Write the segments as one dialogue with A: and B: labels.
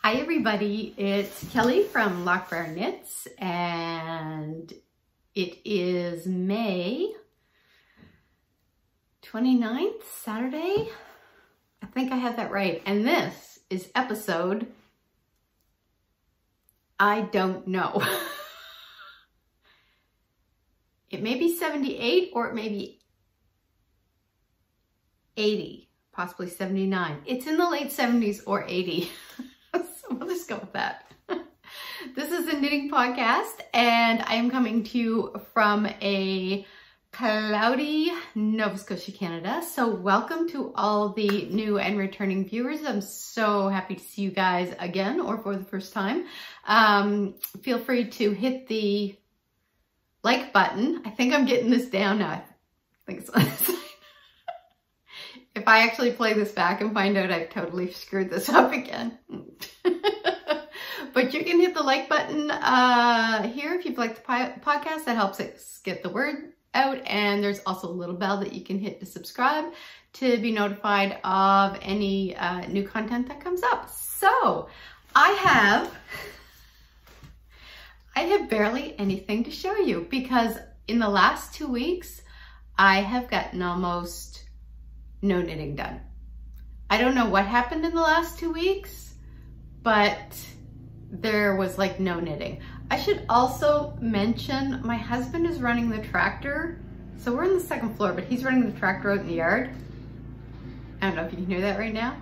A: Hi everybody, it's Kelly from LOCH BRIAR Knits, and it is May 29th, Saturday. I think I have that right. And this is episode, I don't know. It may be 78 or it may be 80, possibly 79. It's in the late 70s or 80. So we'll just go with that. This is a knitting podcast and I am coming to you from a cloudy Nova Scotia, Canada. So welcome to all the new and returning viewers. I'm so happy to see you guys again or for the first time. Feel free to hit the like button. I think I'm getting this down now. I think it's if I actually play this back and find out I've totally screwed this up again. But you can hit the like button here if you've liked the podcast. That helps us get the word out. And there's also a little bell that you can hit to subscribe to be notified of any new content that comes up. So I have barely anything to show you because in the last 2 weeks, I have gotten almost no knitting done. I don't know what happened in the last 2 weeks, but there was like no knitting. I should also mention my husband is running the tractor. So we're on the second floor, but he's running the tractor out in the yard. I don't know if you can hear that right now.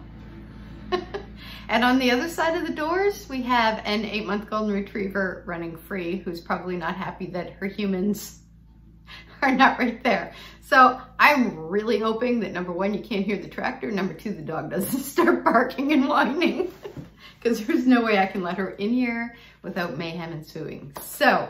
A: And on the other side of the doors, we have an 8-month golden retriever running free, who's probably not happy that her humans are not right there. So I'm really hoping that number one, you can't hear the tractor. Number two, the dog doesn't start barking and whining because there's no way I can let her in here without mayhem ensuing. So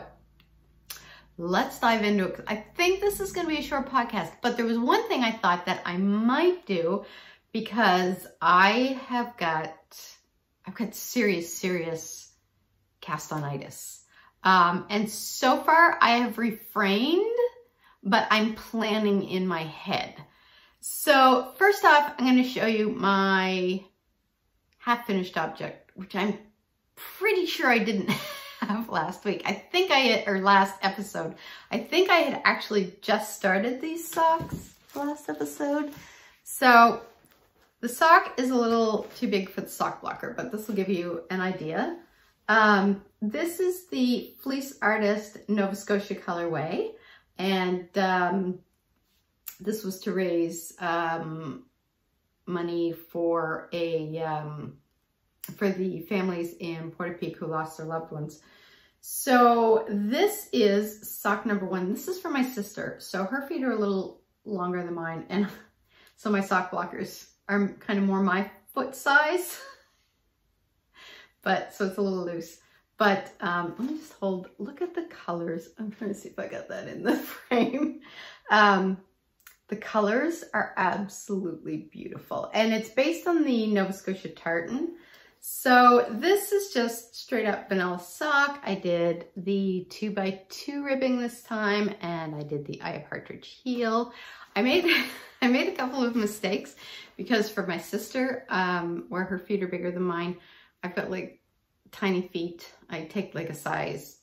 A: let's dive into it. I think this is going to be a short podcast, but there was one thing I thought that I might do because I've got serious cast-on-itis. And so far I have refrained, but I'm planning in my head. So first off, I'm going to show you my half-finished object, which I'm pretty sure I didn't have last week. Or last episode. I think I had actually just started these socks last episode. So the sock is a little too big for the sock blocker, but this will give you an idea. This is the Fleece Artist Nova Scotia colorway. And this was to raise money for for the families in Portapique who lost their loved ones. So this is sock number one. This is for my sister. So her feet are a little longer than mine. And so my sock blockers are kind of more my foot size. But so it's a little loose. But let me just look at the colors. I'm trying to see if I got that in the frame. The colors are absolutely beautiful. And it's based on the Nova Scotia tartan. So this is just straight up vanilla sock. I did the 2x2 ribbing this time, and I did the Eye of Partridge heel. I made a couple of mistakes because for my sister, where her feet are bigger than mine, I've got like tiny feet. I take like a size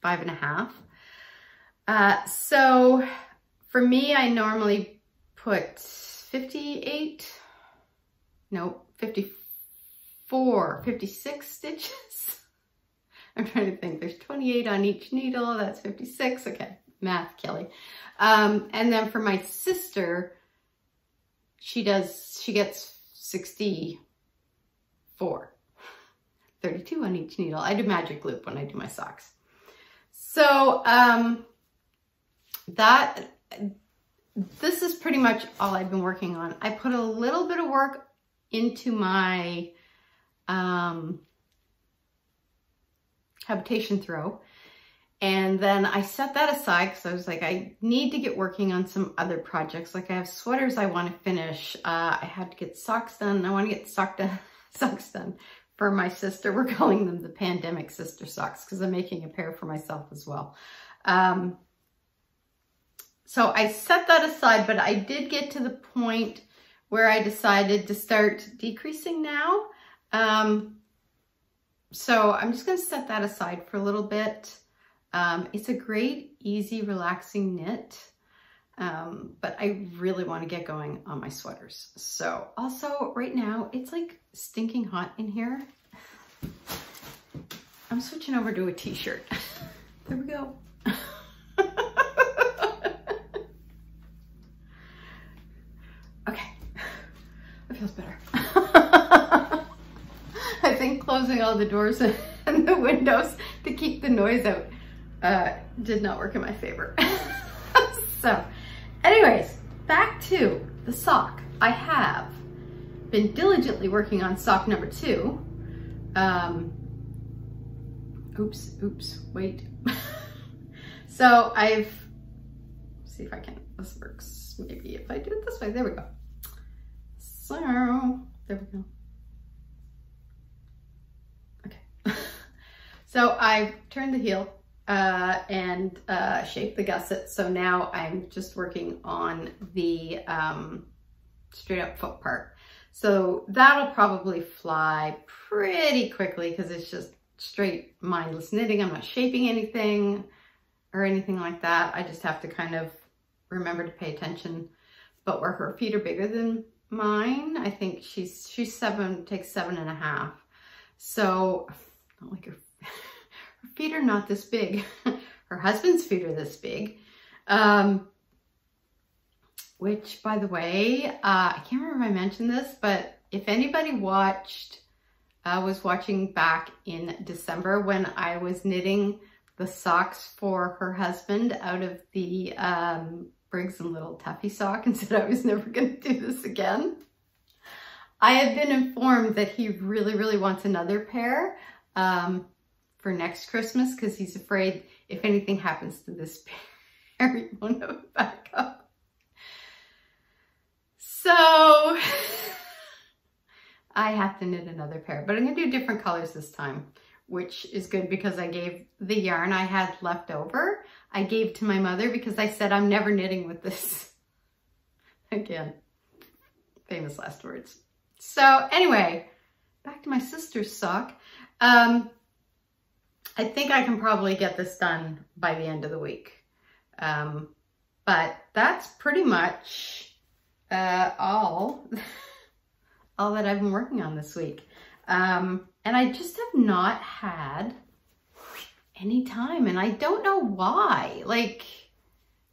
A: 5.5. So for me, I normally put 56 stitches. I'm trying to think. There's 28 on each needle. That's 56. Okay, math, Kelly. And then for my sister, she gets 64. 32 on each needle. I do magic loop when I do my socks. So this is pretty much all I've been working on. I put a little bit of work into my habitation throw, and then I set that aside because I was like, I need to get working on some other projects. Like I have sweaters I want to finish. I had to get socks done. I want to get socks done for my sister. We're calling them the pandemic sister socks because I'm making a pair for myself as well. So I set that aside, but I did get to the point where I decided to start decreasing now. So I'm just gonna set that aside for a little bit. It's a great, easy, relaxing knit, but I really want to get going on my sweaters. So also right now, it's like stinking hot in here. I'm switching over to a t-shirt. There we go. Okay, that feels better. I think closing all the doors and the windows to keep the noise out did not work in my favor. So anyways, back to the sock. I have been diligently working on sock number 2. Oops, wait. So let's see if I can, this works. Maybe if I do it this way, there we go. So, there we go. Okay. So I've turned the heel and shaped the gusset. So now I'm just working on the straight up foot part. So that'll probably fly pretty quickly because it's just straight mindless knitting. I'm not shaping anything or anything like that. I just have to kind of remember to pay attention. But where her feet are bigger than mine, I think she's 7, takes 7.5. So not like her feet are not this big. Her husband's feet are this big. Which, by the way, I can't remember if I mentioned this, but if anybody was watching back in December when I was knitting the socks for her husband out of the Briggs & Little Tuffy sock and said I was never going to do this again. I have been informed that he really, really wants another pair for next Christmas because he's afraid if anything happens to this pair, he won't have it back up. So I have to knit another pair, but I'm going to do different colors this time, which is good because I gave the yarn I had left over. I gave to my mother because I said, I'm never knitting with this again. Famous last words. So anyway, back to my sister's sock. I think I can probably get this done by the end of the week. But that's pretty much all that I've been working on this week. And I just have not had any time, and I don't know why. Like,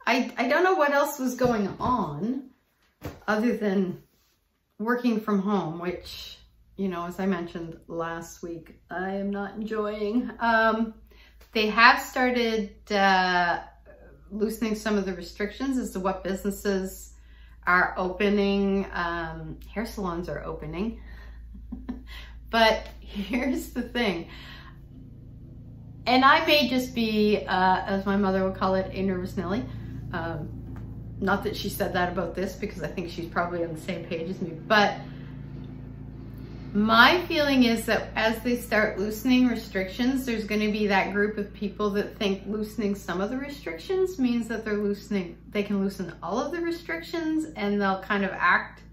A: I don't know what else was going on other than working from home, which, you know, as I mentioned last week, I am not enjoying. They have started loosening some of the restrictions as to what businesses are opening. Hair salons are opening. But here's the thing. And I may just be, as my mother would call it, a nervous Nelly. Not that she said that about this, because I think she's probably on the same page as me. But my feeling is that as they start loosening restrictions, there's going to be that group of people that think loosening some of the restrictions means that they can loosen all of the restrictions and they'll kind of act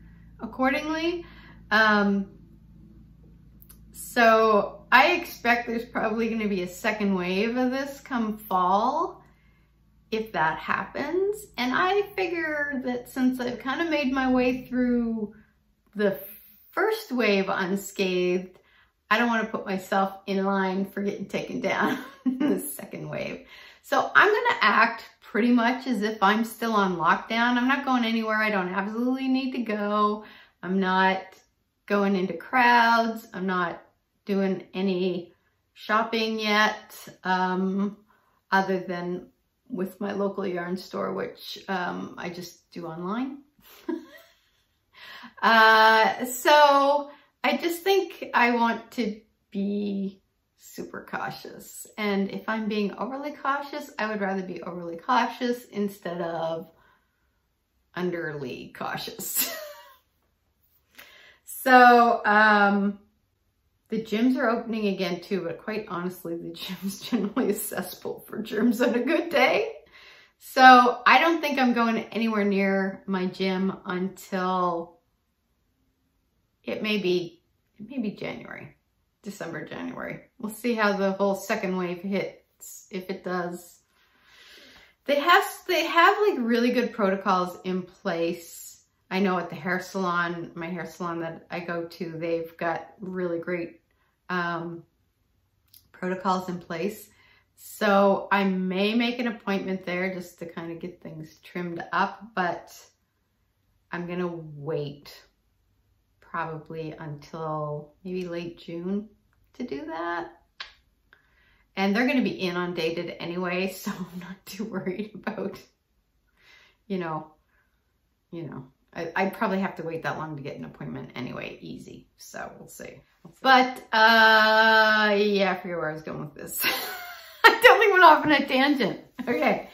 A: accordingly. So I expect there's probably going to be a second wave of this come fall, if that happens. And I figure that since I've kind of made my way through the first wave unscathed, I don't want to put myself in line for getting taken down in the second wave. So I'm going to act pretty much as if I'm still on lockdown. I'm not going anywhere I don't absolutely need to go. I'm not going into crowds. I'm not doing any shopping yet, other than with my local yarn store, which I just do online. So I just think I want to be super cautious. And if I'm being overly cautious, I would rather be overly cautious instead of underly cautious. So the gyms are opening again too, but quite honestly, the gym's generally a cesspool for germs on a good day. So I don't think I'm going anywhere near my gym until it may be January. December, January. We'll see how the whole second wave hits, if it does. They have like really good protocols in place. I know at the hair salon, my hair salon that I go to, they've got really great protocols in place. So I may make an appointment there just to kind of get things trimmed up, but I'm gonna wait probably until maybe late June to do that. And they're gonna be inundated anyway, so I'm not too worried about, I'd probably have to wait that long to get an appointment anyway, easy. So we'll see. But yeah, I forget where I was going with this. I totally went off on a tangent. Okay.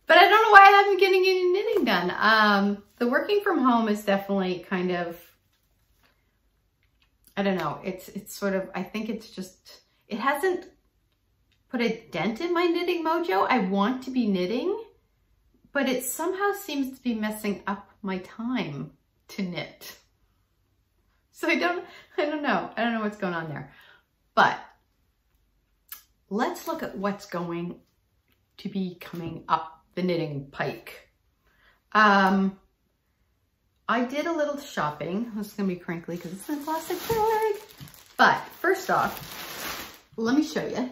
A: But I don't know why I haven't been getting any knitting done. The working from home is definitely kind of, I don't know, it's sort of, I think it's just, it hasn't put a dent in my knitting mojo. I want to be knitting, but it somehow seems to be messing up my time to knit. So I don't know. I don't know what's going on there. But let's look at what's going to be coming up the knitting pike. I did a little shopping. This is gonna be crinkly because it's in a plastic bag. But first off, let me show you.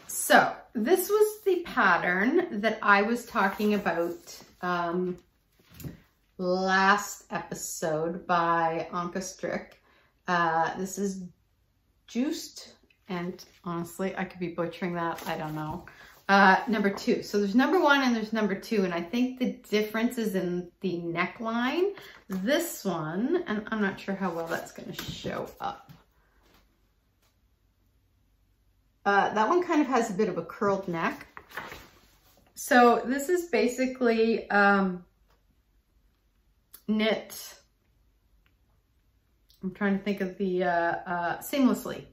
A: So this was the pattern that I was talking about last episode by AnkeStrick. This is Juist, and honestly, I could be butchering that. I don't know. Number 2. So there's number 1 and there's number 2, and I think the difference is in the neckline. This one, and I'm not sure how well that's going to show up. That one kind of has a bit of a curled neck. So this is basically knit. I'm trying to think of the seamlessly.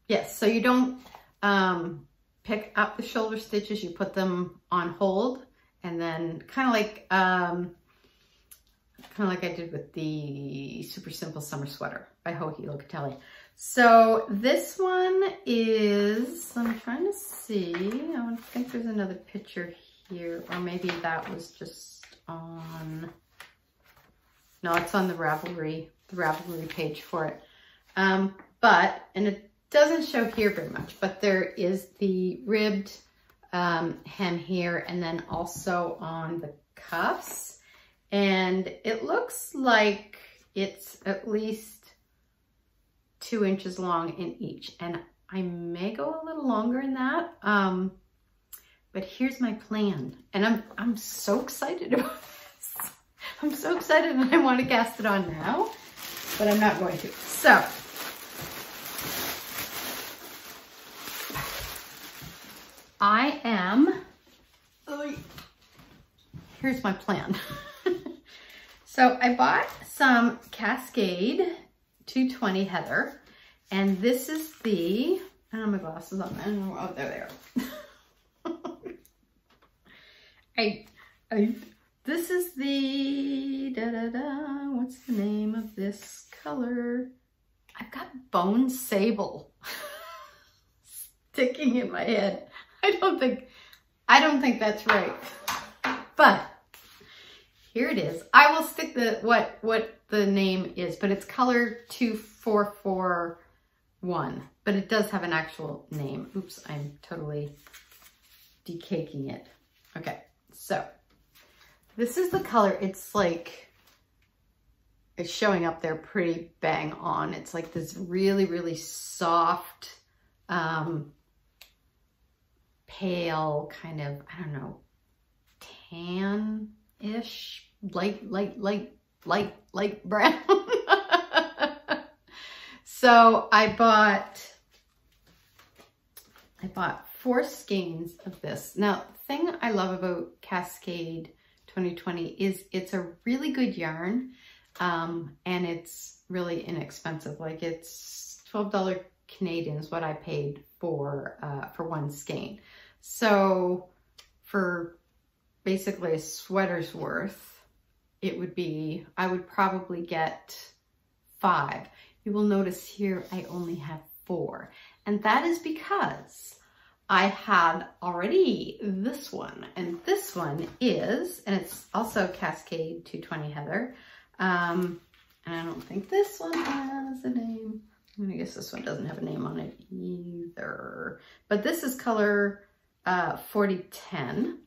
A: Yes, so you don't pick up the shoulder stitches, you put them on hold, and then kind of like I did with the Super Simple Summer Sweater by Hohi Locatelli. So this one is, I'm trying to see, I think there's another picture here, or maybe that was just on, no, it's on the Ravelry page for it. And it doesn't show here very much, but there is the ribbed hem here, and then also on the cuffs. And it looks like it's at least 2 inches long in each. And I may go a little longer in that. But here's my plan. And I'm so excited about this. I'm so excited that I want to cast it on now, but I'm not going to. So here's my plan. So I bought some Cascade 220 Heather, and this is the, I don't have my glasses on, I don't know, oh, there they are. This is the, what's the name of this color? I've got Bone Sable sticking in my head. I don't think that's right, but here it is. I will stick what the name is, but it's color 2441, but it does have an actual name. Oops, I'm totally decaking it. Okay, so this is the color. It's like, it's showing up there pretty bang on. It's like this really, really soft, pale kind of, I don't know, tan-ish, light brown. So I bought 4 skeins of this. Now, the thing I love about Cascade 2020 is it's a really good yarn, and it's really inexpensive. Like, it's $12 Canadian is what I paid for 1 skein. So for basically a sweater's worth, it would be, I would probably get 5. You will notice here I only have 4. And that is because I had already this one. And this one is, and it's also Cascade 220 Heather. And I don't think this one has a name. I guess this one doesn't have a name on it either. But this is color 4010.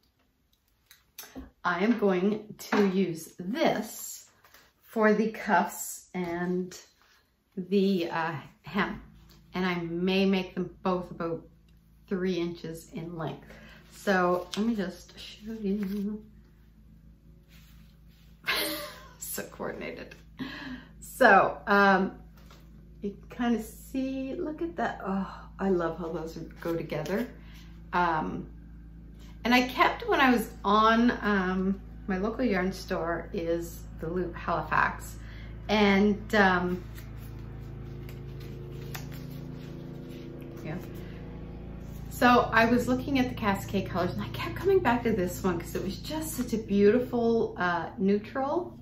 A: I am going to use this for the cuffs and the hem. And I may make them both about 3 inches in length. So let me just show you. So coordinated. So you can kind of see, look at that. Oh, I love how those go together. And I kept, when I was on my local yarn store is the Loop Halifax. And yeah. So I was looking at the Cascade colors and I kept coming back to this one because it was just such a beautiful neutral.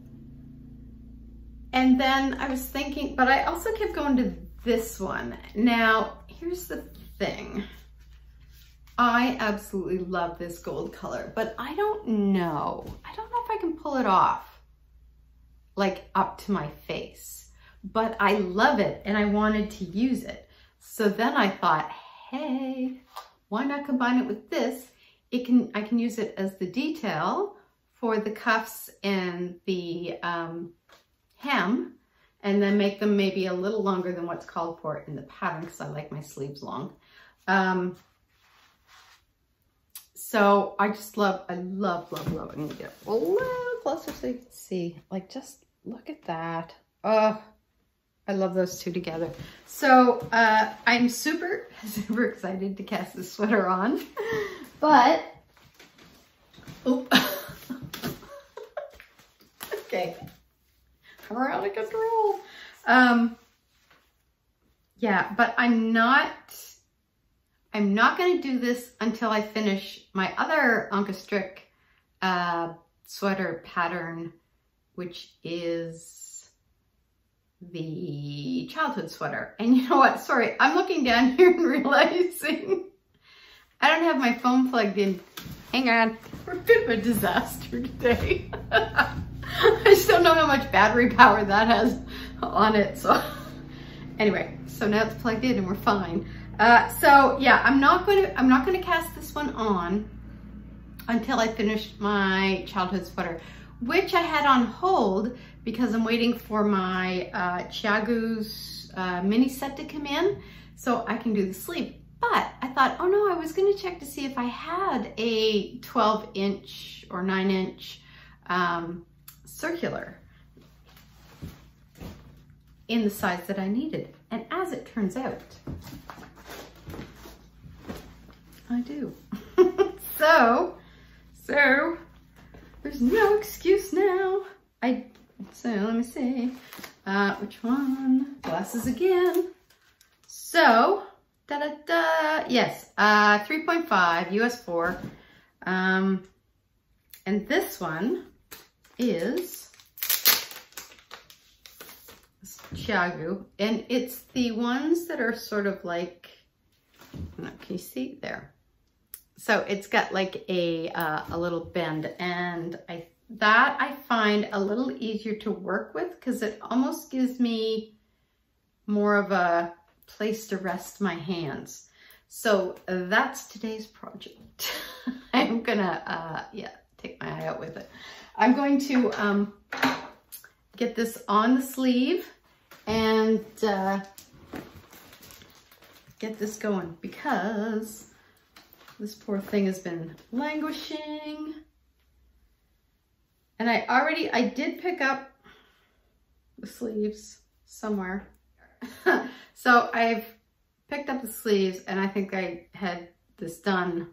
A: And then I was thinking, but I also kept going to this one. Now, here's the thing. I absolutely love this gold color, but I don't know if I can pull it off like up to my face, but I love it and I wanted to use it. So then I thought, hey, why not combine it with this? I can use it as the detail for the cuffs and the hem, and then make them maybe a little longer than what's called for in the pattern because I like my sleeves long. So I just love, I love. I'm gonna get a little closer so you can see, like, just look at that. Oh, I love those two together. So I'm super excited to cast this sweater on, but, oh, okay, we're out of control. Yeah, but I'm not going to do this until I finish my other AnkeStrick sweater pattern, which is the childhood sweater. And you know what? Sorry, I'm looking down here and realizing I don't have my phone plugged in. Hang on. We're a bit of a disaster today. I just don't know how much battery power that has on it. So anyway, so now it's plugged in and we're fine. So yeah, I'm not going to cast this one on until I finish my childhood sweater, which I had on hold because I'm waiting for my Jaggu's mini set to come in so I can do the sleeve. But I thought, oh no, I was going to check to see if I had a 12-inch or 9-inch circular in the size that I needed. And as it turns out, I do. So there's no excuse now. So let me see, which one? Glasses again. So, yes, 3.5 US 4. And this one is Jaggu, and it's the ones that are sort of like, can you see there? So it's got like a little bend, and I find a little easier to work with because it almost gives me more of a place to rest my hands. So that's today's project. I'm gonna, yeah, take my eye out with it. I'm going to get this on the sleeve and get this going because this poor thing has been languishing. And I did pick up the sleeves somewhere. So I've picked up the sleeves and I think I had this done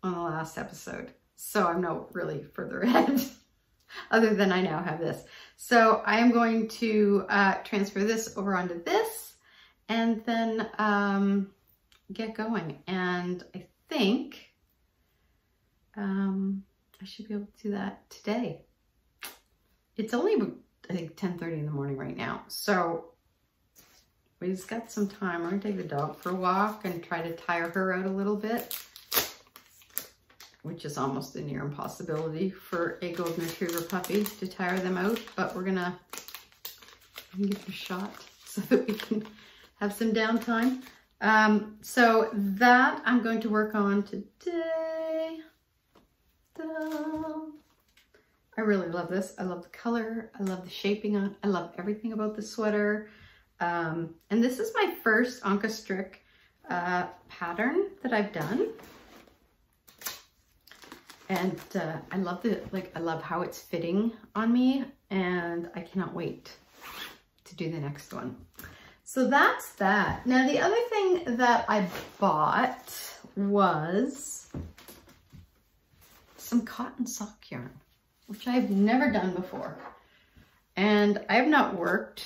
A: on the last episode. So I'm no really further ahead other than I now have this. So I am going to transfer this over onto this and then get going. And I think I should be able to do that today. It's only I think 10:30 in the morning right now. So we just got some time. We're gonna take the dog for a walk and try to tire her out a little bit, which is almost a near impossibility for a golden retriever puppy to tire them out, but we're gonna give it a shot so that we can have some downtime. So that I'm going to work on today. Ta-da! I really love this. I love the color. I love the shaping on it. I love everything about the sweater. And this is my first AnkeStrick pattern that I've done. And I love I love how it's fitting on me, and I cannot wait to do the next one. So that's that. Now the other thing that I bought was some cotton sock yarn, which I've never done before. And I have not worked,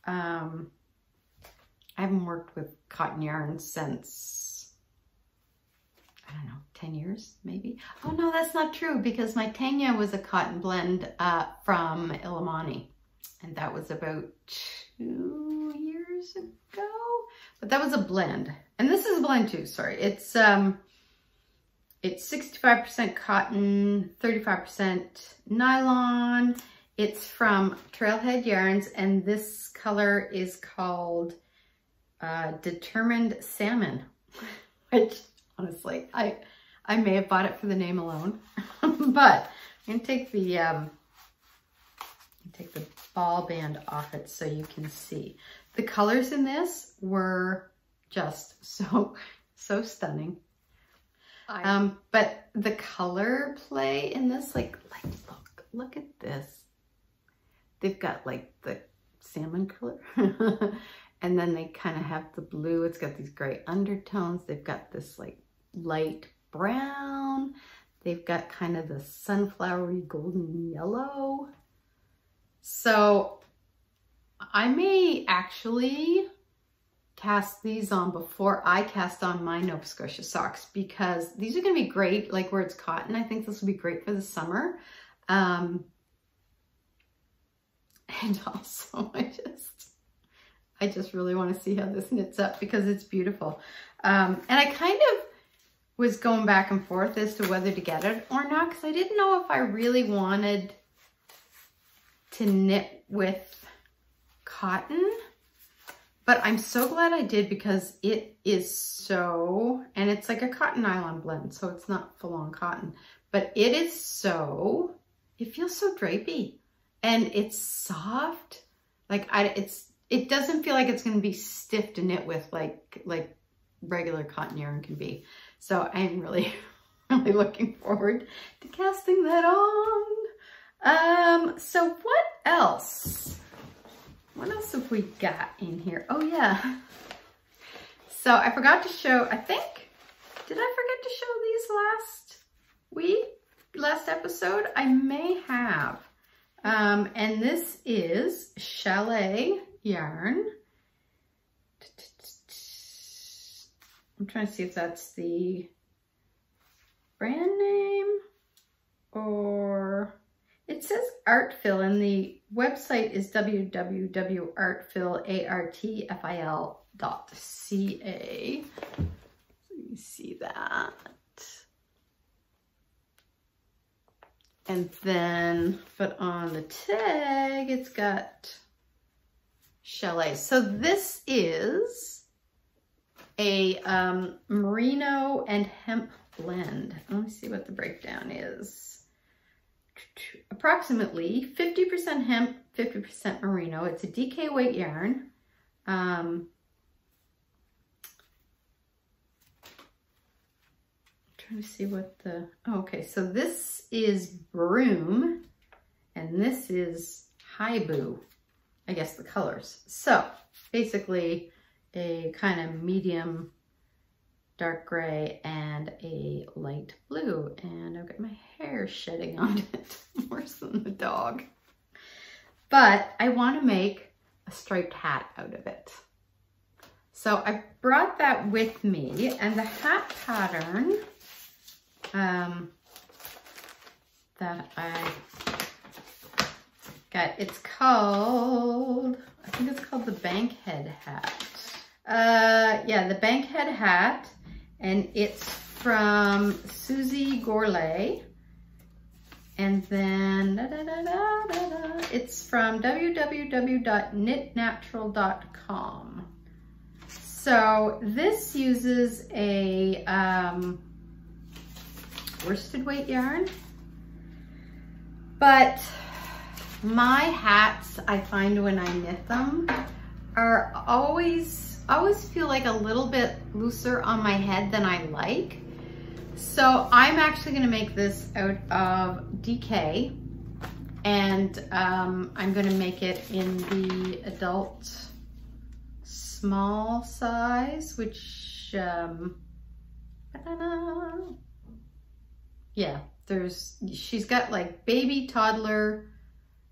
A: I haven't worked with cotton yarn since, I don't know, 10 years maybe. Oh no, that's not true, because my Tanya was a cotton blend from Illimani. And that was about 2 years ago, but that was a blend. And this is a blend too, sorry. It's 65% cotton, 35% nylon. It's from Trailhead Yarns, and this color is called Determined Salmon, which honestly, I may have bought it for the name alone, but I'm gonna take the ball band off it so you can see. The colors in this were just so stunning. But the color play in this, like look at this. They've got like the salmon color and then they kind of have the blue. It's got these gray undertones. They've got this like light brown. They've got kind of the sunflowery golden yellow. So I may actually cast these on before I cast on my Nova Scotia socks, because these are going to be great, like where it's cotton. I think this will be great for the summer. And also I just really want to see how this knits up, because it's beautiful. And I kind of was going back and forth as to whether to get it or not, because I didn't know if I really wanted to knit with cotton, but I'm so glad I did, because it is so, and it's like a cotton nylon blend, so it's not full on cotton, but it is so, it feels so drapey, and it's soft. Like it doesn't feel like it's going to be stiff to knit with like regular cotton yarn can be. So I'm really looking forward to casting that on. So what else? What else have we got in here? Oh yeah. So I forgot to show, I think, did I forget to show these last episode? I may have. And this is Chalet yarn. I'm trying to see if that's the brand name, or it says Artpill, and the website is www.artfil.ca. So you see that. And then, but on the tag, it's got Chalet. So this is a merino and hemp blend. Let me see what the breakdown is. Approximately 50% hemp, 50% merino. It's a DK weight yarn. I'm trying to see what the, oh, okay, so this is Broom and this is Haibu, I guess the colors. So basically a kind of medium dark gray and a light blue, and I've got my hair shedding on it worse than the dog. But I want to make a striped hat out of it. So I brought that with me, and the hat pattern that I it's called, I think it's called the Bankhead hat. Yeah, the Bankhead hat, and it's from Susie Gourlay. And then it's from www.knitnatural.com. So this uses a worsted weight yarn, but my hats, I find when I knit them, are always feel like a little bit looser on my head than I like. So I'm actually gonna make this out of DK, and I'm gonna make it in the adult small size, which, yeah, she's got like baby, toddler,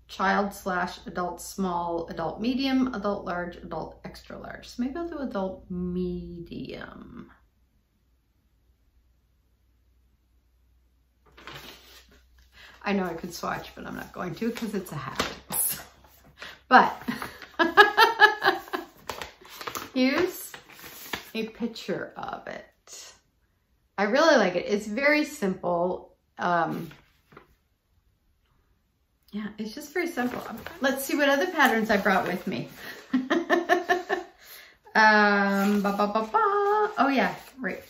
A: child / adult small, adult medium, adult large, adult extra large. So maybe I'll do adult medium. I know I could swatch, but I'm not going to because it's a hat. But here's a picture of it. I really like it. It's very simple. Yeah, it's just very simple. Let's see what other patterns I brought with me. Oh yeah, right.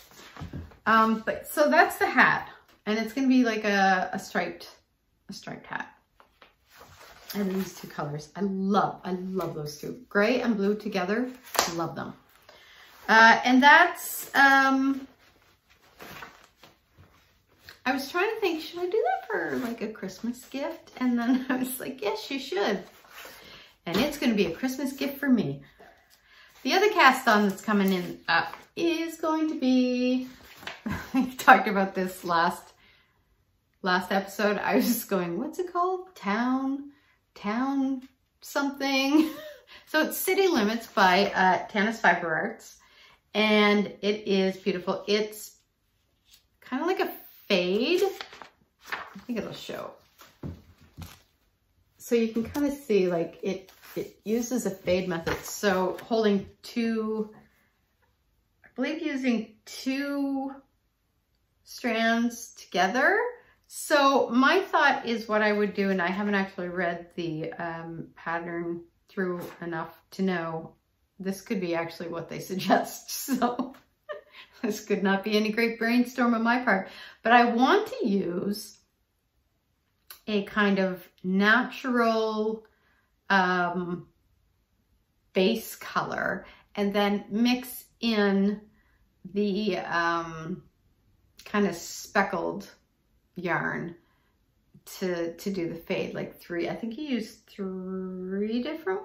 A: But so that's the hat, and it's gonna be like a striped hat. And these two colors, I love those two. Gray and blue together, love them. And that's, I was trying to think, should I do that for like a Christmas gift? And then I was like, yes, you should. And it's gonna be a Christmas gift for me. The other cast on that's coming in is going to be, I talked about this last episode. I was just going, what's it called? Town something. So it's City Limits by Tannis Fiber Arts, and it is beautiful. It's kind of like a fade. I think it'll show. So you can kind of see like it uses a fade method. So holding two, I believe using two strands together. So my thought is what I would do, and I haven't actually read the pattern through enough to know this could be actually what they suggest. So this could not be any great brainstorm on my part, but I want to use a kind of natural base color and then mix in the kind of speckled yarn to do the fade, like I think he used three different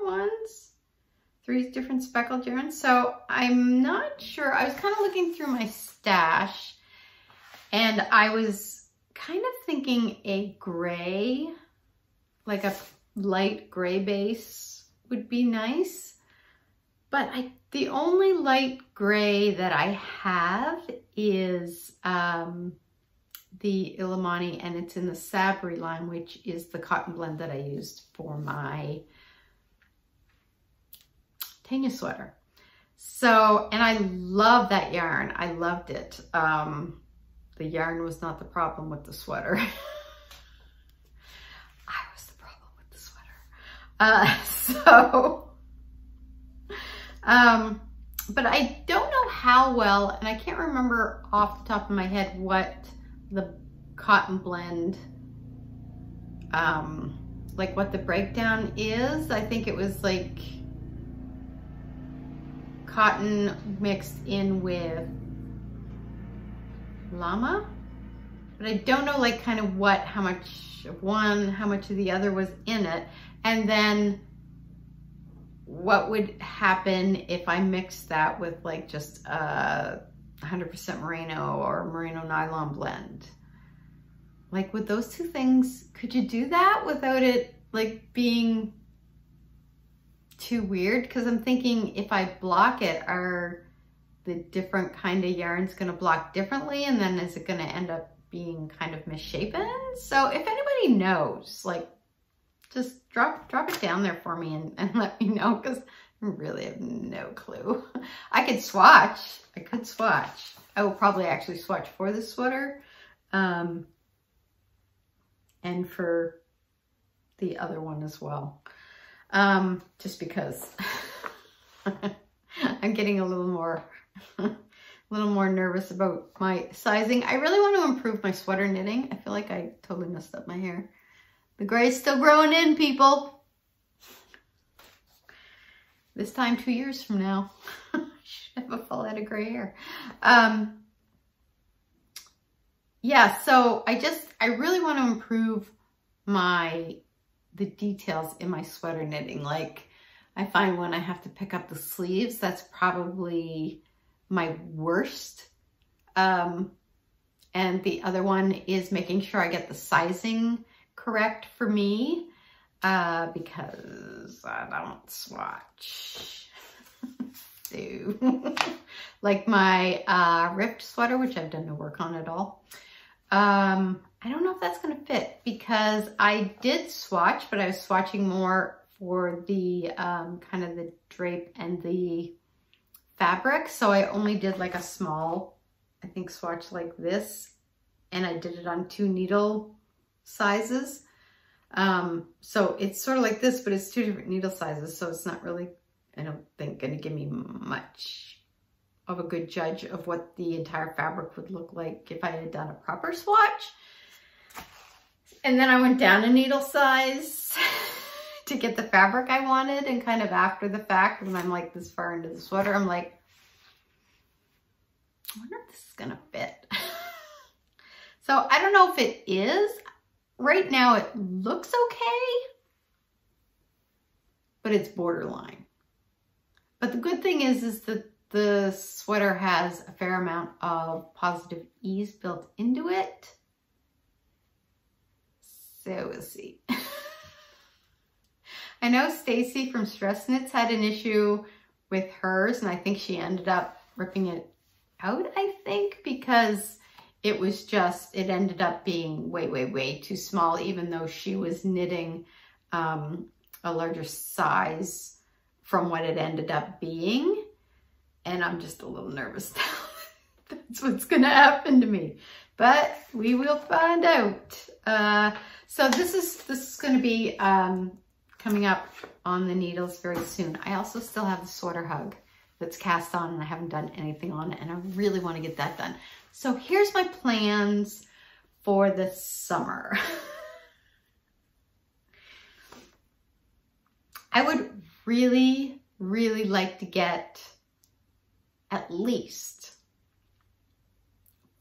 A: speckled yarns. So I'm not sure. I was kind of looking through my stash, and I was kind of thinking a gray, like a light gray base would be nice. But the only light gray that I have is the Illimani, and it's in the Sabri line, which is the cotton blend that I used for my Tanya sweater. So, and I love that yarn. I loved it. The yarn was not the problem with the sweater. I was the problem with the sweater. But I don't know how well, and I can't remember off the top of my head what the cotton blend, like what the breakdown is. I think it was like cotton mixed in with llama, but I don't know like kind of how much of one, how much of the other was in it. And then what would happen if I mixed that with like just 100% merino or merino nylon blend? Like, would those two things, could you do that without it like being too weird? Because I'm thinking if I block it, are the different kind of yarns going to block differently, and then is it going to end up being kind of misshapen? So if anybody knows, like, just drop it down there for me and let me know, because I really have no clue. I could swatch. I could swatch. I will probably actually swatch for this sweater and for the other one as well. Just because I'm getting a little more nervous about my sizing. I really want to improve my sweater knitting. I feel like I totally messed up my hair. The gray's still growing in, people. This time 2 years from now, I should have a full head of gray hair. Yeah, so I really want to improve the details in my sweater knitting. Like, I find when I have to pick up the sleeves, that's probably my worst. And the other one is making sure I get the sizing correct for me, because I don't swatch. So, like my ripped sweater, which I've done no work on at all. I don't know if that's gonna fit, because I did swatch, but I was swatching more for the kind of the drape and the fabric. So I only did like a small, I think, swatch like this, and I did it on 2 needle sizes. So it's sort of like this, but it's 2 different needle sizes. So it's not really, I don't think, gonna give me much of a good judge of what the entire fabric would look like if I had done a proper swatch. And then I went down a needle size to get the fabric I wanted, and kind of after the fact, when I'm like this far into the sweater, I'm like, I wonder if this is gonna fit. So I don't know if it is. Right now it looks okay, but it's borderline. But the good thing is that the sweater has a fair amount of positive ease built into it. So we'll see. I know Stacy from Stress Knits had an issue with hers, and I think she ended up ripping it out, I think, because it was just, it ended up being way, way, way too small, even though she was knitting a larger size from what it ended up being. And I'm just a little nervous now. That's what's gonna happen to me, but we will find out. So this is gonna be coming up on the needles very soon. I also still have the sweater hug that's cast on, and I haven't done anything on it, and I really want to get that done. So here's my plans for the summer. I would really, really like to get at least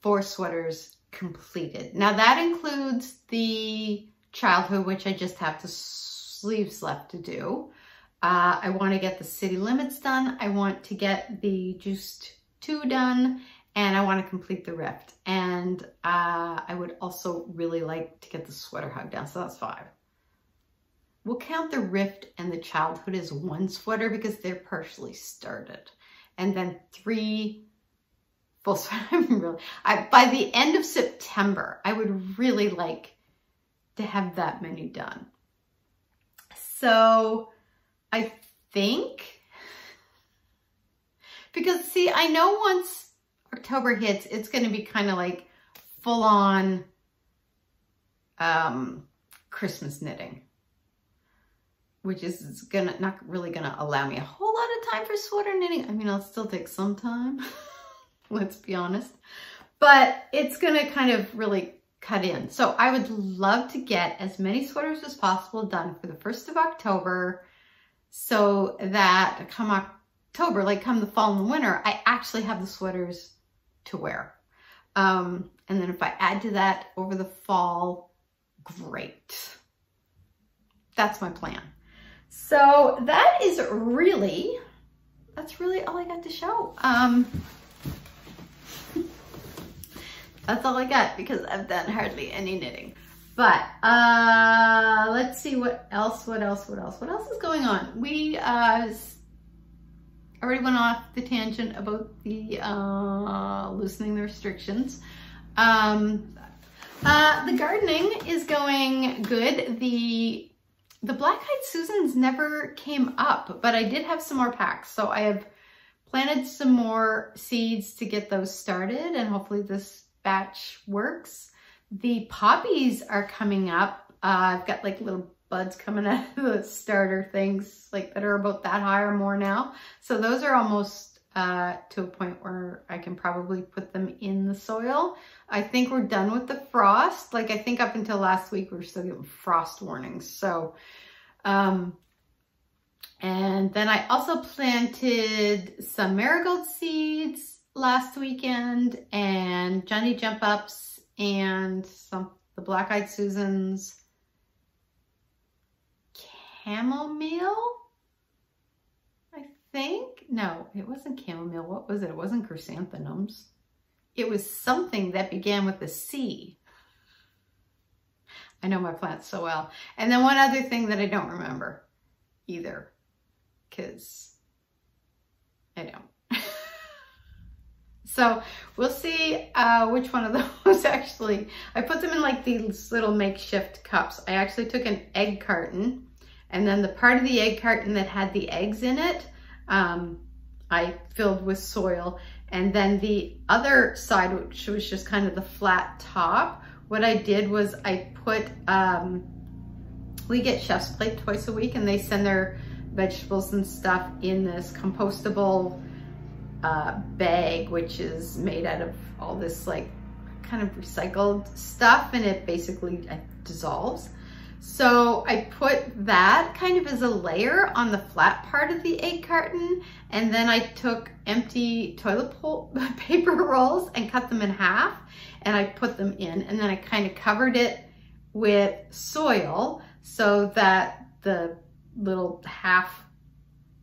A: 4 sweaters completed. Now that includes the childhood, which I just have the sleeves left to do. I want to get the City Limits done. I want to get the Juist 2 done, and I want to complete the rift. And I would also really like to get the sweater hug down, so that's 5. We'll count the rift and the childhood as 1 sweater because they're partially started. And then 3 full sweater. By the end of September, I would really like to have that many done. So I think, because see, I know once October hits, it's going to be kind of like full on Christmas knitting, which is not really gonna allow me a whole lot of time for sweater knitting. I mean, I'll still take some time, let's be honest, but it's gonna kind of really cut in. So I would love to get as many sweaters as possible done for the 1st of October, so that come October, like come the fall and the winter, I actually have the sweaters to wear. And then if I add to that over the fall, great. That's my plan. So that's really all I got to show. That's all I got because I've done hardly any knitting. But let's see what else is going on. We already went off the tangent about the loosening the restrictions. The gardening is going good. the black-eyed Susans never came up, but I did have some more packs. So I have planted some more seeds to get those started, and hopefully this batch works. The poppies are coming up. I've got like little buds coming out of the starter things like that are about that high or more now. So those are almost to a point where I can probably put them in the soil. I think we're done with the frost. Like I think up until last week, we were still getting frost warnings. So, and then I also planted some marigold seeds last weekend and Johnny Jump Ups and the Black-Eyed Susans, chamomile, I think. No, it wasn't chamomile. What was it? It wasn't chrysanthemums. It was something that began with a C. I know my plants so well. And then one other thing that I don't remember either, because I don't. So we'll see which one of those actually, I put them in like these little makeshift cups. I actually took an egg carton, and then the part of the egg carton that had the eggs in it, I filled with soil. And then the other side, which was just kind of the flat top, what I did was I put, we get Chef's Plate twice a week, and they send their vegetables and stuff in this compostable bag, which is made out of all this like kind of recycled stuff, and it basically dissolves. So I put that kind of as a layer on the flat part of the egg carton, and then I took empty toilet paper rolls and cut them in half, and I put them in, and then I kind of covered it with soil so that the little half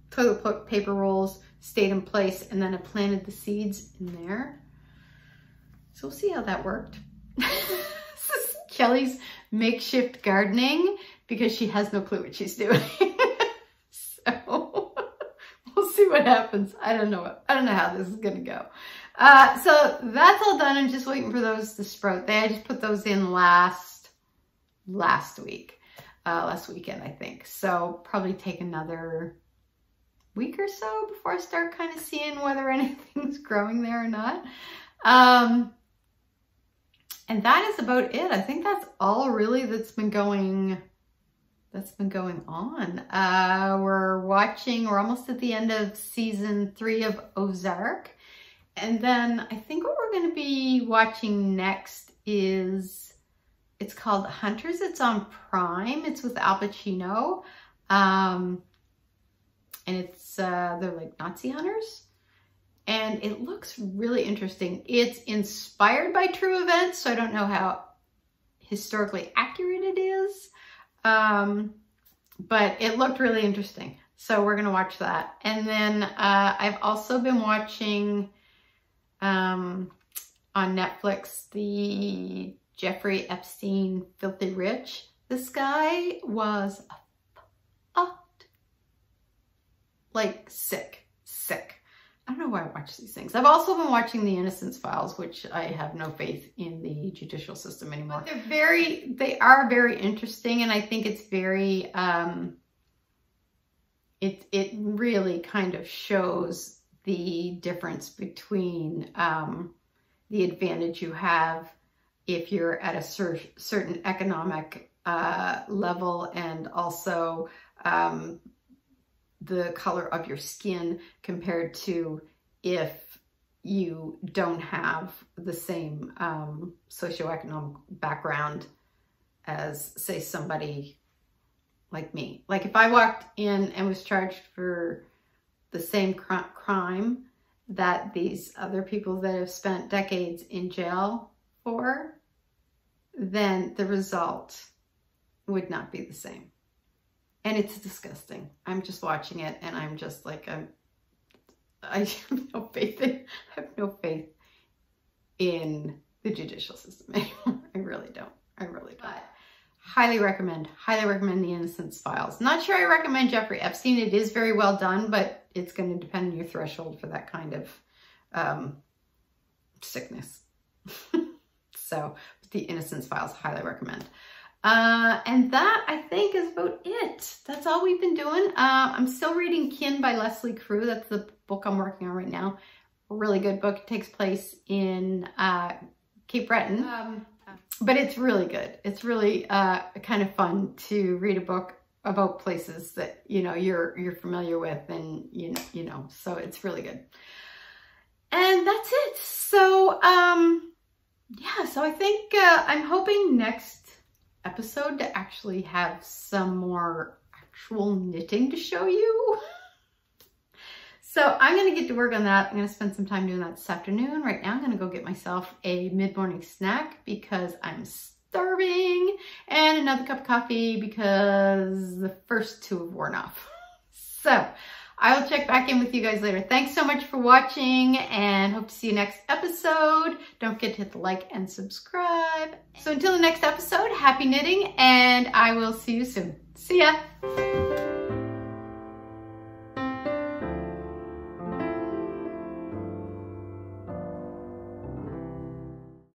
A: toilet paper rolls stayed in place, and then I planted the seeds in there. So we'll see how that worked. This is Kelly's makeshift gardening because she has no clue what she's doing. So we'll see what happens. I don't know how this is gonna go. So that's all done. I'm just waiting for those to sprout. I just put those in last weekend, I think. So probably take another week or so before I start kind of seeing whether anything's growing there or not. And that is about it. I think that's all really that's been going on. We're almost at the end of season 3 of Ozark. And then I think what we're going to be watching next is, it's called Hunters. It's on Prime. It's with Al Pacino. And it's, they're like Nazi hunters. And it looks really interesting. It's inspired by true events, so I don't know how historically accurate it is. But it looked really interesting. So we're gonna watch that. And then I've also been watching on Netflix the Jeffrey Epstein Filthy Rich. This guy was like sick. I don't know why I watch these things. I've also been watching The Innocence Files, which I have no faith in the judicial system anymore. But they are very interesting, and I think it's very, it really kind of shows the difference between the advantage you have if you're at a certain economic level, and also the color of your skin compared to if you don't have the same socioeconomic background as, say, somebody like me. Like if I walked in and was charged for the same crime that these other people that have spent decades in jail for, then the result would not be the same. And it's disgusting. I'm just watching it and I'm just like, I have no faith in the judicial system anymore. I really don't. But highly recommend The Innocence Files. Not sure I recommend Jeffrey Epstein. It is very well done, but it's going to depend on your threshold for that kind of sickness. So The Innocence Files, highly recommend. And that, I think, is about it. That's all we've been doing. I'm still reading Kin by Leslie Crew. That's the book I'm working on right now. A really good book. It takes place in Cape Breton. But it's really good. It's really kind of fun to read a book about places that, you know, you're familiar with, and you know, so it's really good. And that's it. So yeah, so I think I'm hoping next episode to actually have some more actual knitting to show you. So I'm gonna get to work on that. I'm gonna spend some time doing that this afternoon. Right now I'm gonna go get myself a mid-morning snack because I'm starving, and another cup of coffee because the first two have worn off. So I will check back in with you guys later. Thanks so much for watching, and hope to see you next episode. Don't forget to hit the like and subscribe. So until the next episode, happy knitting, and I will see you soon. See ya.